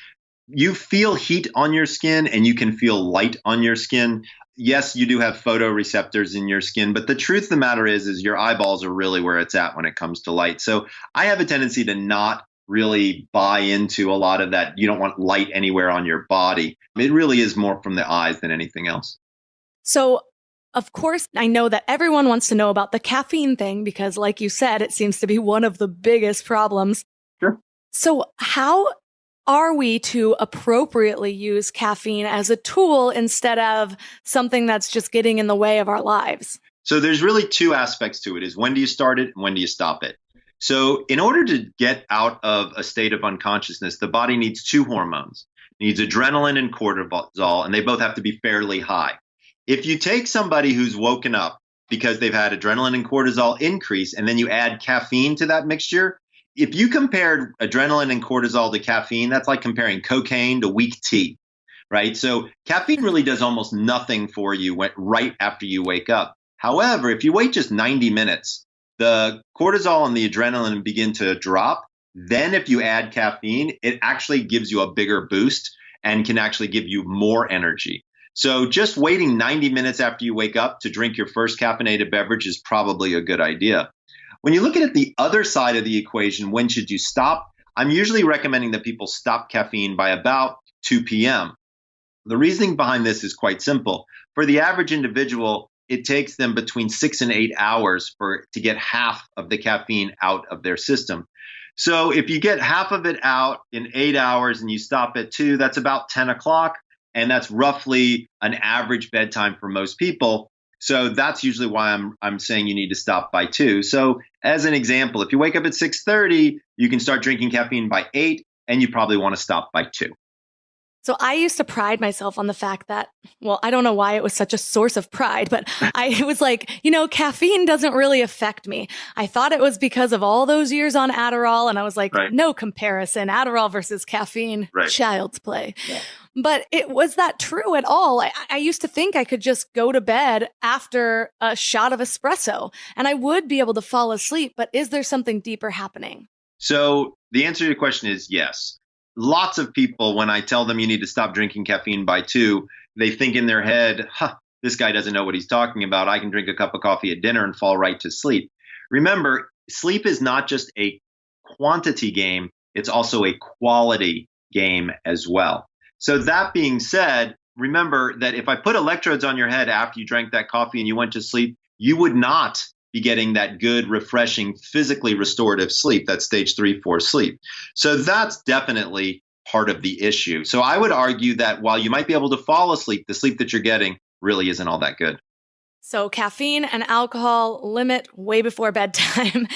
You feel heat on your skin and you can feel light on your skin. Yes, you do have photoreceptors in your skin, but the truth of the matter is your eyeballs are really where it's at when it comes to light. So I have a tendency to not really buy into a lot of that. You don't want light anywhere on your body. It really is more from the eyes than anything else. So, of course, I know that everyone wants to know about the caffeine thing because, like you said, it seems to be one of the biggest problems. Sure. So how are we to appropriately use caffeine as a tool instead of something that's just getting in the way of our lives? So there's really two aspects to it, is when do you start it and when do you stop it? So in order to get out of a state of unconsciousness, the body needs two hormones. It needs adrenaline and cortisol, and they both have to be fairly high. If you take somebody who's woken up because they've had adrenaline and cortisol increase, and then you add caffeine to that mixture, if you compared adrenaline and cortisol to caffeine, that's like comparing cocaine to weak tea, right? So caffeine really does almost nothing for you right after you wake up. However, if you wait just 90 minutes, the cortisol and the adrenaline begin to drop. Then if you add caffeine, it actually gives you a bigger boost and can actually give you more energy. So just waiting 90 minutes after you wake up to drink your first caffeinated beverage is probably a good idea. When you look at the other side of the equation, when should you stop? I'm usually recommending that people stop caffeine by about 2 p.m. The reasoning behind this is quite simple. For the average individual, it takes them between 6 and 8 hours to get half of the caffeine out of their system. So if you get half of it out in 8 hours and you stop at 2, that's about 10 o'clock. And that's roughly an average bedtime for most people. So that's usually why I'm saying you need to stop by 2. So as an example, if you wake up at 6:30, you can start drinking caffeine by 8, and you probably want to stop by 2. So I used to pride myself on the fact that, well, I don't know why it was such a source of pride, but it was like, caffeine doesn't really affect me. I thought it was because of all those years on Adderall. And I was like, right. No comparison, Adderall versus caffeine, right. Child's play. Yeah. But was that true at all? I used to think I could just go to bed after a shot of espresso and I would be able to fall asleep. But is there something deeper happening? So the answer to your question is yes. Lots of people, when I tell them you need to stop drinking caffeine by 2, they think in their head, this guy doesn't know what he's talking about. I can drink a cup of coffee at dinner and fall right to sleep. Remember, sleep is not just a quantity game. It's also a quality game as well. So that being said, remember that if I put electrodes on your head after you drank that coffee and you went to sleep, you would not be getting that good, refreshing, physically restorative sleep, that stage 3, 4 sleep. So that's definitely part of the issue. So I would argue that while you might be able to fall asleep, the sleep that you're getting really isn't all that good. So caffeine and alcohol limit way before bedtime.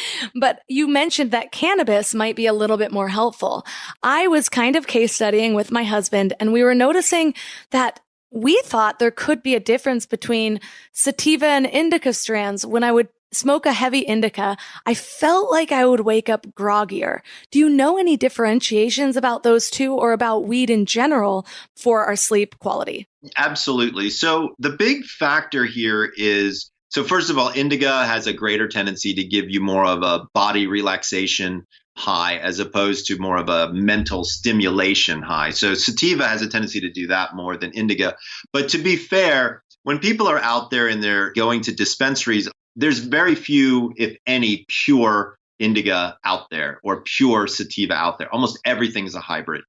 But you mentioned that cannabis might be a little bit more helpful. I was kind of case studying with my husband, and we were noticing that we thought there could be a difference between sativa and indica strands. When I would smoke a heavy indica, I felt like I would wake up groggier. Do you know any differentiations about those two or about weed in general for our sleep quality? Absolutely. So the big factor here is, so first of all, indica has a greater tendency to give you more of a body relaxation high as opposed to more of a mental stimulation high. So sativa has a tendency to do that more than indica. But to be fair, when people are out there and they're going to dispensaries, there's very few, if any, pure indica out there or pure sativa out there. Almost everything is a hybrid.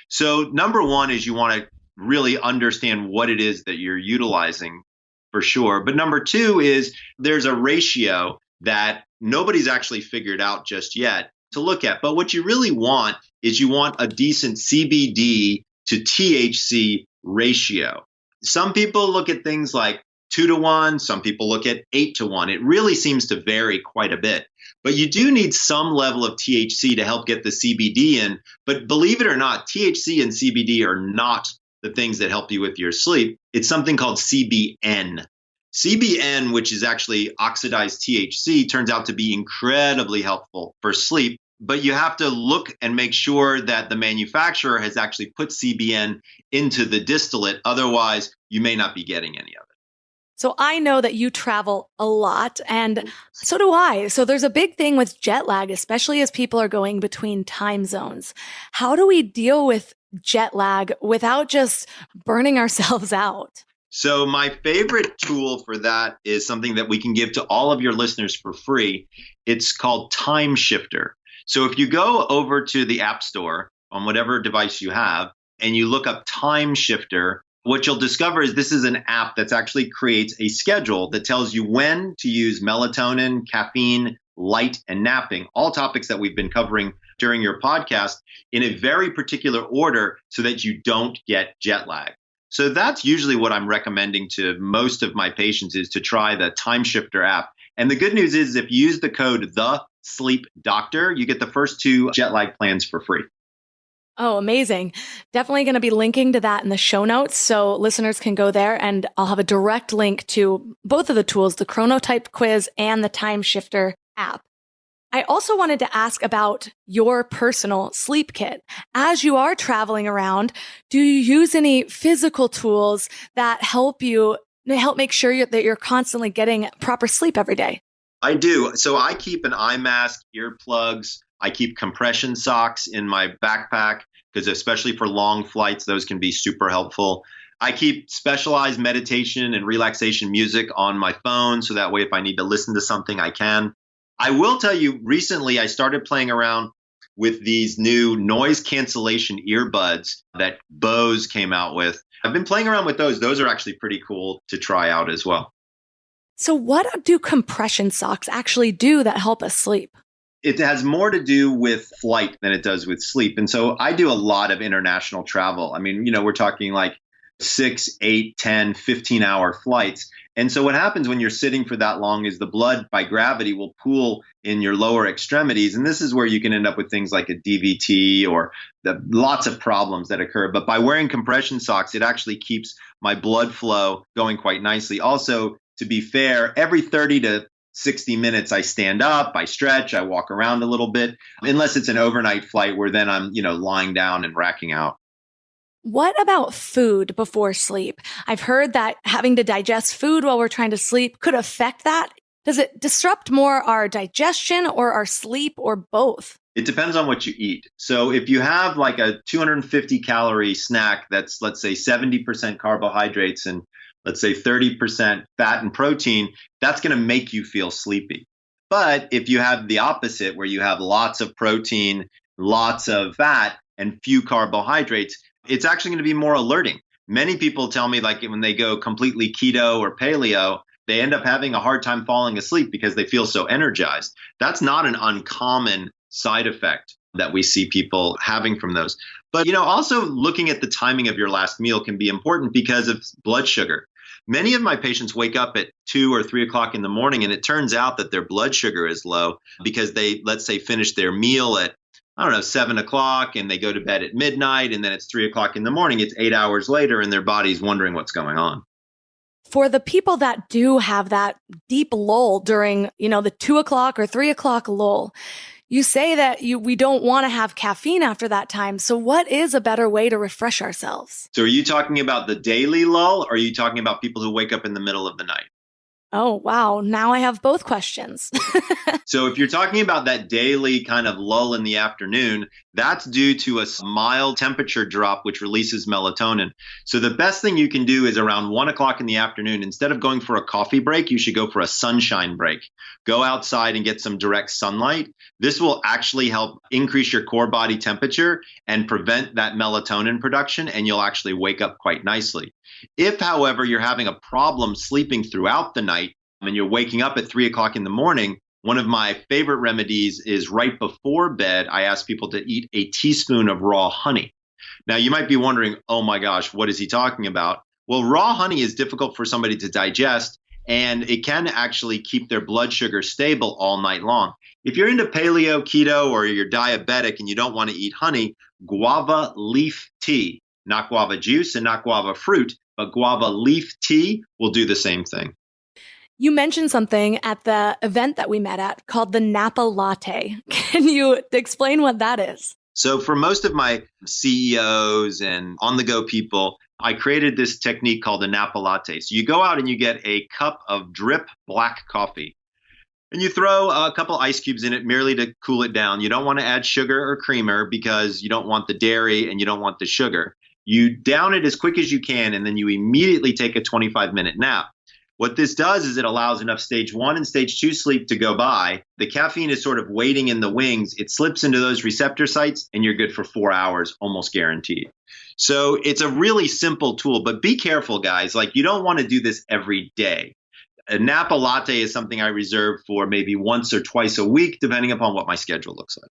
So number one is you want to really understand what it is that you're utilizing for sure. But number two is there's a ratio that nobody's actually figured out just yet to look at. But what you really want is you want a decent CBD to THC ratio. Some people look at things like 2-to-1. Some people look at 8-to-1. It really seems to vary quite a bit. But you do need some level of THC to help get the CBD in. But believe it or not, THC and CBD are not the things that help you with your sleep. It's something called CBN. CBN, which is actually oxidized THC, turns out to be incredibly helpful for sleep. But you have to look and make sure that the manufacturer has actually put CBN into the distillate. Otherwise, you may not be getting any of it. So I know that you travel a lot, and so do I. So there's a big thing with jet lag, especially as people are going between time zones. How do we deal with jet lag without just burning ourselves out? So my favorite tool for that is something that we can give to all of your listeners for free. It's called Time Shifter. So if you go over to the App Store on whatever device you have and you look up Time Shifter, what you'll discover is this is an app that actually creates a schedule that tells you when to use melatonin, caffeine, light, and napping, all topics that we've been covering during your podcast in a very particular order so that you don't get jet lag. So that's usually what I'm recommending to most of my patients is to try the Time Shifter app. And the good news is if you use the code TheSleepDoctor, you get the first 2 jet lag plans for free. Oh, amazing. Definitely going to be linking to that in the show notes so listeners can go there, and I'll have a direct link to both of the tools, the Chronotype quiz and the Time Shifter app. I also wanted to ask about your personal sleep kit. As you are traveling around, do you use any physical tools that help make sure that you're constantly getting proper sleep every day? I do. So I keep an eye mask, earplugs. I keep compression socks in my backpack because especially for long flights, those can be super helpful. I keep specialized meditation and relaxation music on my phone so that way if I need to listen to something, I can. I will tell you, recently I started playing around with these new noise cancellation earbuds that Bose came out with. I've been playing around with those. Those are actually pretty cool to try out as well. So what do compression socks actually do that help us sleep? It has more to do with flight than it does with sleep. And so I do a lot of international travel. I mean, we're talking like 6, 8, 10, 15-hour flights. And so what happens when you're sitting for that long is the blood by gravity will pool in your lower extremities. And this is where you can end up with things like a DVT or lots of problems that occur. But by wearing compression socks, it actually keeps my blood flow going quite nicely. Also, to be fair, every 30 to 60 minutes, I stand up, I stretch, I walk around a little bit, unless it's an overnight flight where then I'm, lying down and racking out. What about food before sleep? I've heard that having to digest food while we're trying to sleep could affect that. Does it disrupt more our digestion or our sleep or both? It depends on what you eat. So if you have like a 250 calorie snack that's, let's say, 70% carbohydrates and let's say 30% fat and protein, that's going to make you feel sleepy. But if you have the opposite, where you have lots of protein, lots of fat, and few carbohydrates, it's actually going to be more alerting. Many people tell me like when they go completely keto or paleo, they end up having a hard time falling asleep because they feel so energized. That's not an uncommon side effect that we see people having from those. But, also looking at the timing of your last meal can be important because of blood sugar. Many of my patients wake up at 2 or 3 o'clock in the morning, and it turns out that their blood sugar is low because they, let's say, finish their meal at 7 o'clock and they go to bed at midnight, and then it's 3 o'clock in the morning. It's 8 hours later and their body's wondering what's going on. For the people that do have that deep lull during, the 2 o'clock or 3 o'clock lull, you say that we don't want to have caffeine after that time. So what is a better way to refresh ourselves? So are you talking about the daily lull, or are you talking about people who wake up in the middle of the night? Oh, wow. Now I have both questions. So if you're talking about that daily kind of lull in the afternoon, that's due to a mild temperature drop, which releases melatonin. So the best thing you can do is around 1 o'clock in the afternoon, instead of going for a coffee break, you should go for a sunshine break. Go outside and get some direct sunlight. This will actually help increase your core body temperature and prevent that melatonin production, and you'll actually wake up quite nicely. If, however, you're having a problem sleeping throughout the night and you're waking up at 3 o'clock in the morning, one of my favorite remedies is right before bed, I ask people to eat a teaspoon of raw honey. Now, you might be wondering, oh my gosh, what is he talking about? Well, raw honey is difficult for somebody to digest, and it can actually keep their blood sugar stable all night long. If you're into paleo, keto, or you're diabetic and you don't want to eat honey, guava leaf tea, not guava juice and not guava fruit, but guava leaf tea will do the same thing. You mentioned something at the event that we met at called the Napa Latte. Can you explain what that is? So for most of my CEOs and on-the-go people, I created this technique called the Napa Latte. So you go out and you get a cup of drip black coffee, and you throw a couple ice cubes in it merely to cool it down. You don't want to add sugar or creamer because you don't want the dairy and you don't want the sugar. You down it as quick as you can, and then you immediately take a 25-minute nap. What this does is it allows enough stage 1 and stage 2 sleep to go by. The caffeine is sort of waiting in the wings. It slips into those receptor sites, and you're good for 4 hours, almost guaranteed. So it's a really simple tool, but be careful, guys. Like, you don't want to do this every day. A Napa Latte is something I reserve for maybe once or twice a week, depending upon what my schedule looks like.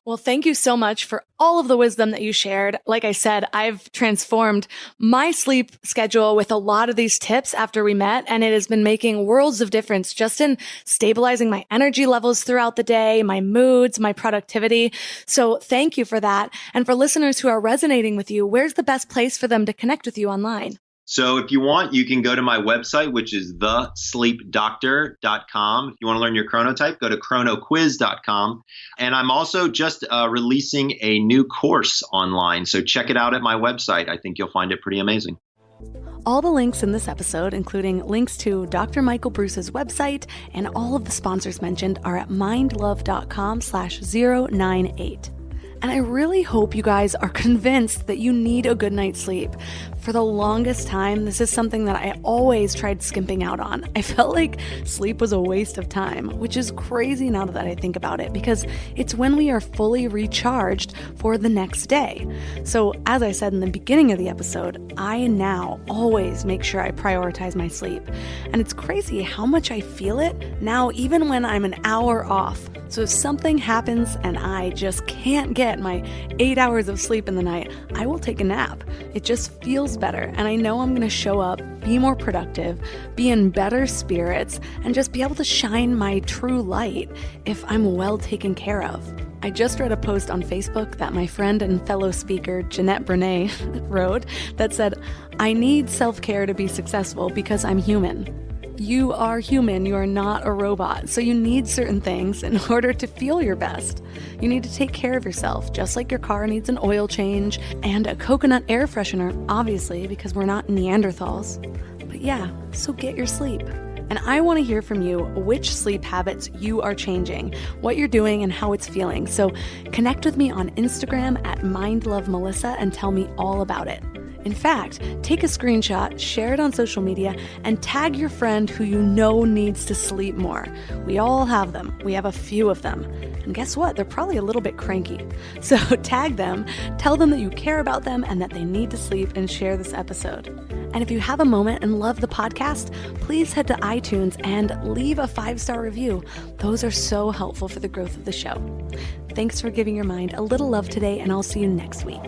Well, thank you so much for all of the wisdom that you shared. Like I said, I've transformed my sleep schedule with a lot of these tips after we met, and it has been making worlds of difference just in stabilizing my energy levels throughout the day, my moods, my productivity. So thank you for that. And for listeners who are resonating with you, where's the best place for them to connect with you online? So if you want, you can go to my website, which is thesleepdoctor.com. If you want to learn your chronotype, go to chronoquiz.com. And I'm also just releasing a new course online. So check it out at my website. I think you'll find it pretty amazing. All the links in this episode, including links to Dr. Michael Breus's website and all of the sponsors mentioned, are at mindlove.com/098. And I really hope you guys are convinced that you need a good night's sleep. For the longest time, this is something that I always tried skimping out on. I felt like sleep was a waste of time, which is crazy now that I think about it, because it's when we are fully recharged for the next day. So as I said in the beginning of the episode, I now always make sure I prioritize my sleep. And it's crazy how much I feel it now, even when I'm an hour off. So if something happens and I just can't get my 8 hours of sleep in the night, I will take a nap. It just feels better, and I know I'm going to show up, be more productive, be in better spirits, and just be able to shine my true light if I'm well taken care of. I just read a post on Facebook that my friend and fellow speaker Jeanette Brenet wrote that said, "I need self-care to be successful because I'm human." You are human, you are not a robot, so you need certain things in order to feel your best. You need to take care of yourself, just like your car needs an oil change and a coconut air freshener, obviously, because we're not Neanderthals. But yeah, so get your sleep. And I want to hear from you which sleep habits you are changing, what you're doing, and how it's feeling. So connect with me on Instagram at MindLoveMelissa and tell me all about it. In fact, take a screenshot, share it on social media, and tag your friend who you know needs to sleep more. We all have them. We have a few of them. And guess what? They're probably a little bit cranky. So tag them, tell them that you care about them and that they need to sleep, and share this episode. And if you have a moment and love the podcast, please head to iTunes and leave a 5-star review. Those are so helpful for the growth of the show. Thanks for giving your mind a little love today, and I'll see you next week.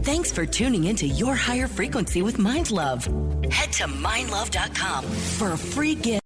Thanks for tuning into Your Higher Frequency with Mind Love. Head to mindlove.com for a free gift.